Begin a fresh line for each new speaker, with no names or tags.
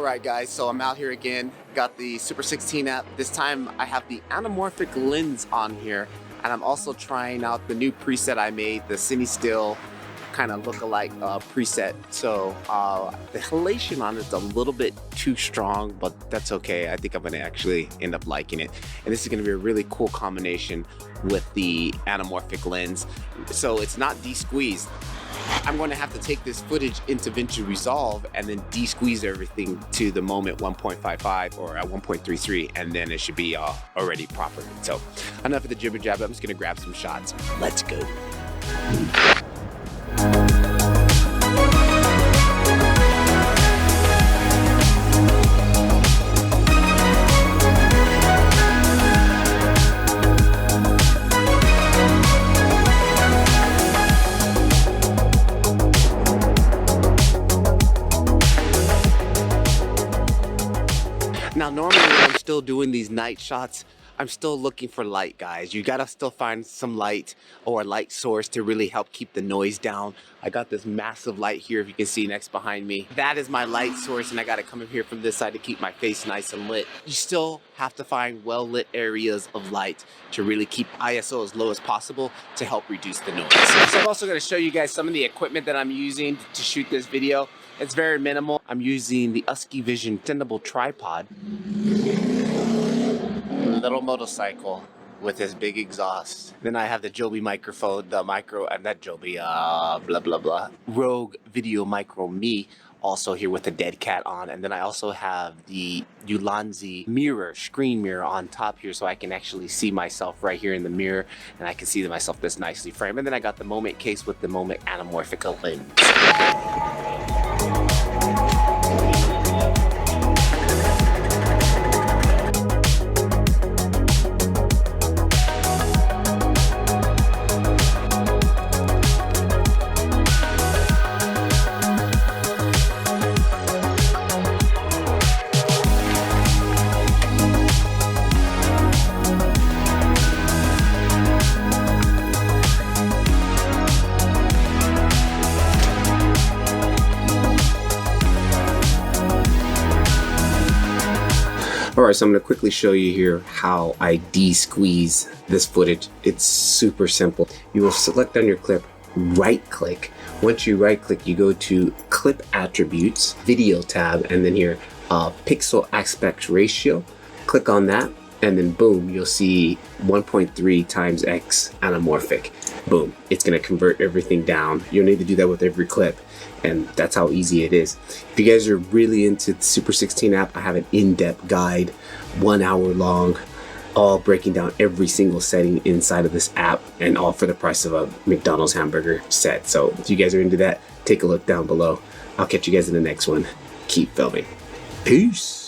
Alright guys, so I'm out here again, got the Super 16 app. This time I have the Anamorphic Lens on here, and I'm also trying out the new preset I made, the Cine Still kind of look-alike preset. So the halation on it's a little bit too strong, but that's okay. I think I'm gonna actually end up liking it. And this is gonna be a really cool combination with the Anamorphic Lens. So it's not desqueezed. I'm going to have to take this footage into DaVinci Resolve and then desqueeze everything to the Moment 1.55 or at 1.33, and then it should be already proper. So enough of the jibber jabber. I'm just going to grab some shots. Let's go. Now, normally when I'm still doing these night shots, I'm still looking for light, guys. You gotta still find some light or a light source to really help keep the noise down. I got this massive light here, if you can see next behind me. That is my light source, and I gotta come in here from this side to keep my face nice and lit. You still have to find well-lit areas of light to really keep ISO as low as possible to help reduce the noise. So I'm also gonna show you guys some of the equipment that I'm using to shoot this video. It's very minimal. I'm using the Husky Vision extendable tripod, little motorcycle with this big exhaust. Then I have the Joby microphone, the Rogue Video Micro Me, also here with the dead cat on. And then I also have the Ulanzi mirror, screen mirror on top here, so I can actually see myself right here in the mirror, and I can see myself this nicely framed. And then I got the Moment case with the Moment Anamorphic Lens. Alright, so I'm going to quickly show you here how I de-squeeze this footage. It's super simple. You will select on your clip, right click. Once you right click, you go to Clip Attributes, Video tab, and then here, Pixel Aspect Ratio. Click on that, and then boom, you'll see 1.3 times X anamorphic. Boom, it's going to convert everything down. You'll need to do that with every clip, and that's how easy it is. If you guys are really into the Super 16 app, I have an in-depth guide, 1 hour long, all breaking down every single setting inside of this app, and all for the price of a McDonald's hamburger set. So if you guys are into that, take a look down below. I'll catch you guys in the next one. Keep filming. Peace.